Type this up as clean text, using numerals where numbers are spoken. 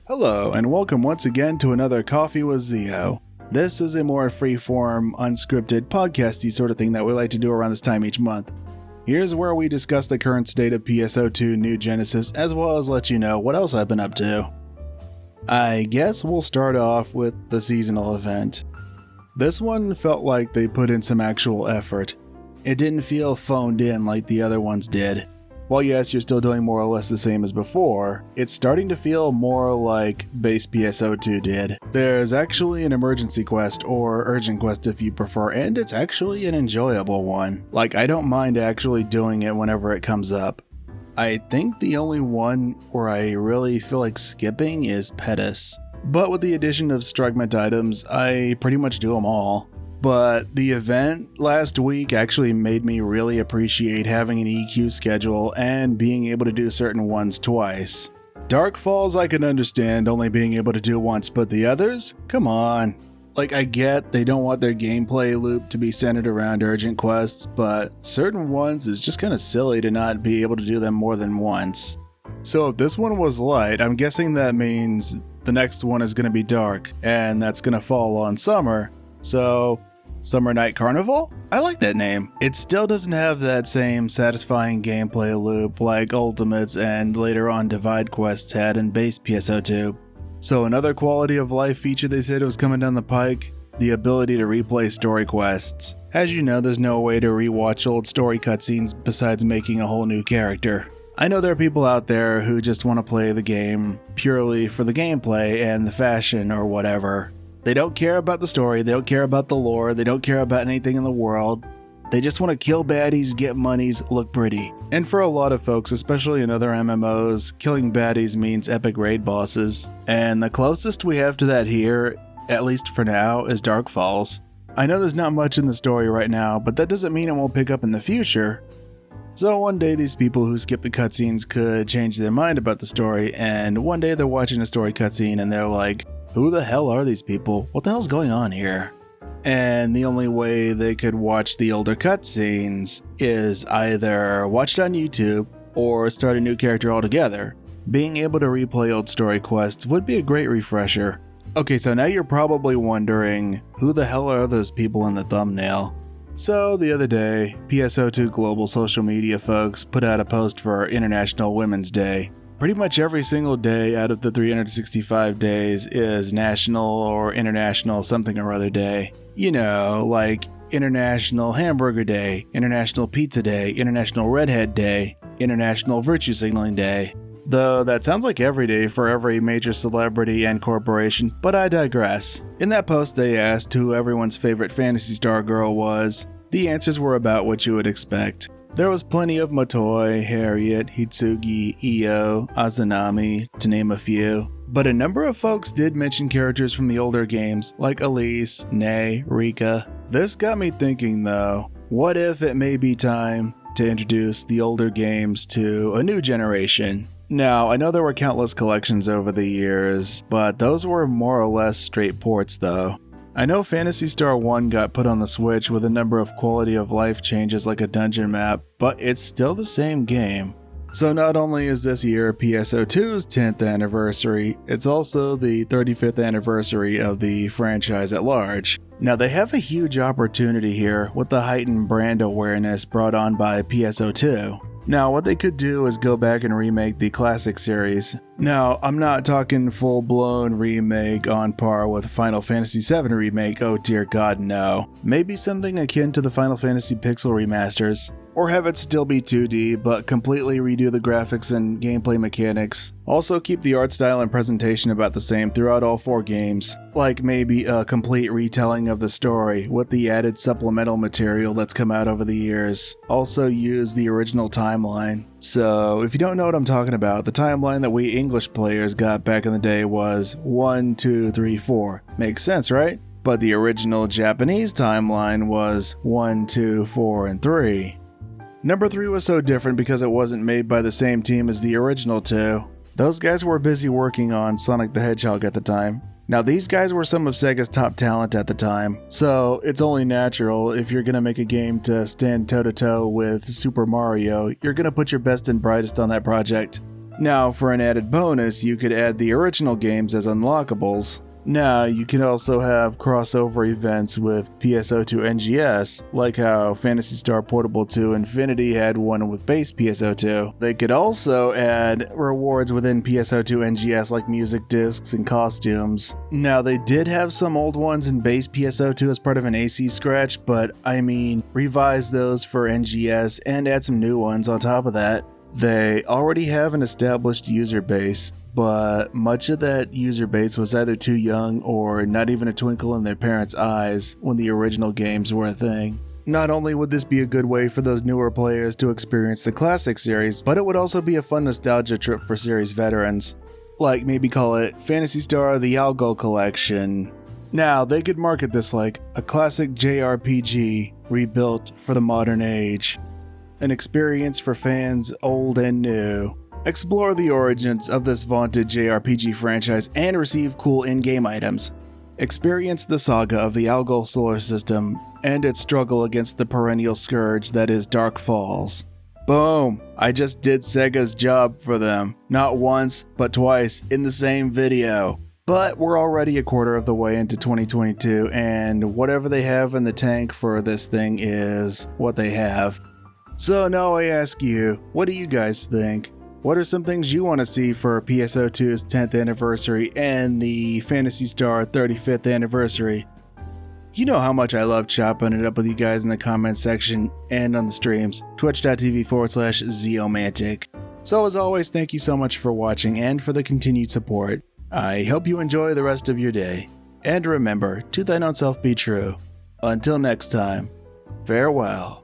Hello, and welcome once again to another Coffee with Zeo. This is a more free-form, unscripted, podcasty sort of thing that we like to do around this time each month. Here's where we discuss the current state of PSO2 New Genesis, as well as let you know what else I've been up to. I guess we'll start off with the seasonal event. This one felt like they put in some actual effort. It didn't feel phoned in like the other ones did. While yes, you're still doing more or less the same as before, it's starting to feel more like base PSO2 did. There's actually an emergency quest, or urgent quest if you prefer, and it's actually an enjoyable one. Like, I don't mind actually doing it whenever it comes up. I think the only one where I really feel like skipping is Phantasy. But with the addition of Strugment items, I pretty much do them all. But the event last week actually made me really appreciate having an EQ schedule and being able to do certain ones twice. Dark Falls I can understand only being able to do once, but the others? Come on. Like, I get they don't want their gameplay loop to be centered around urgent quests, but certain ones is just kind of silly to not be able to do them more than once. So if this one was light, I'm guessing that means the next one is going to be dark, and that's going to fall on summer. So, Summer Night Carnival? I like that name. It still doesn't have that same satisfying gameplay loop like Ultimates and later on Divide quests had in base PSO2. So another quality of life feature they said was coming down the pike, the ability to replay story quests. As you know, there's no way to rewatch old story cutscenes besides making a whole new character. I know there are people out there who just want to play the game purely for the gameplay and the fashion or whatever. They don't care about the story, they don't care about the lore, they don't care about anything in the world. They just want to kill baddies, get monies, look pretty. And for a lot of folks, especially in other MMOs, killing baddies means epic raid bosses. And the closest we have to that here, at least for now, is Dark Falls. I know there's not much in the story right now, but that doesn't mean it won't pick up in the future. So one day these people who skip the cutscenes could change their mind about the story, and one day they're watching a story cutscene and they're like, who the hell are these people? What the hell's going on here? And the only way they could watch the older cutscenes is either watch it on YouTube or start a new character altogether. Being able to replay old story quests would be a great refresher. Okay, so now you're probably wondering, who the hell are those people in the thumbnail? So the other day, PSO2 Global social media folks put out a post for International Women's Day. Pretty much every single day out of the 365 days is National or International something or other day. You know, like International Hamburger Day, International Pizza Day, International Redhead Day, International Virtue Signaling Day. Though that sounds like every day for every major celebrity and corporation, but I digress. In that post they asked who everyone's favorite Phantasy Star girl was. The answers were about what you would expect. There was plenty of Motoi, Harriet, Hitsugi, Io, Azanami, to name a few. But a number of folks did mention characters from the older games, like Elise, Nei, Rika. This got me thinking though, what if it may be time to introduce the older games to a new generation? Now, I know there were countless collections over the years, but those were more or less straight ports though. I know Phantasy Star 1 got put on the Switch with a number of quality of life changes like a dungeon map, but it's still the same game. So not only is this year PSO2's 10th anniversary, it's also the 35th anniversary of the franchise at large. Now they have a huge opportunity here with the heightened brand awareness brought on by PSO2. Now, what they could do is go back and remake the classic series. Now, I'm not talking full-blown remake on par with Final Fantasy VII Remake, oh dear god no. Maybe something akin to the Final Fantasy Pixel remasters. Or have it still be 2D, but completely redo the graphics and gameplay mechanics. Also keep the art style and presentation about the same throughout all 4 games. Like maybe a complete retelling of the story, with the added supplemental material that's come out over the years. Also use the original timeline. So, if you don't know what I'm talking about, the timeline that we English players got back in the day was 1, 2, 3, 4. Makes sense, right? But the original Japanese timeline was 1, 2, 4, and 3. Number 3 was so different because it wasn't made by the same team as the original 2. Those guys were busy working on Sonic the Hedgehog at the time. Now these guys were some of Sega's top talent at the time, so it's only natural if you're gonna make a game to stand toe to toe with Super Mario, you're gonna put your best and brightest on that project. Now, for an added bonus, you could add the original games as unlockables. Now, you can also have crossover events with PSO2NGS, like how Phantasy Star Portable 2 Infinity had one with base PSO2. They could also add rewards within PSO2NGS like music discs and costumes. Now, they did have some old ones in base PSO2 as part of an AC scratch, but revise those for NGS and add some new ones on top of that. They already have an established user base, but much of that user base was either too young or not even a twinkle in their parents' eyes when the original games were a thing. Not only would this be a good way for those newer players to experience the classic series, but it would also be a fun nostalgia trip for series veterans. Like maybe call it Phantasy Star The Algo Collection. Now, they could market this like a classic JRPG rebuilt for the modern age. An experience for fans old and new. Explore the origins of this vaunted JRPG franchise and receive cool in-game items. Experience the saga of the Algol solar system and its struggle against the perennial scourge that is Dark Falls. Boom! I just did Sega's job for them. Not once, but twice in the same video. But we're already a quarter of the way into 2022, and whatever they have in the tank for this thing is what they have. So now I ask you, what do you guys think? What are some things you want to see for PSO2's 10th anniversary and the Phantasy Star 35th anniversary? You know how much I love chopping it up with you guys in the comments section and on the streams, twitch.tv/Zeomantic. So as always, thank you so much for watching and for the continued support. I hope you enjoy the rest of your day. And remember, to thine own self be true. Until next time, farewell.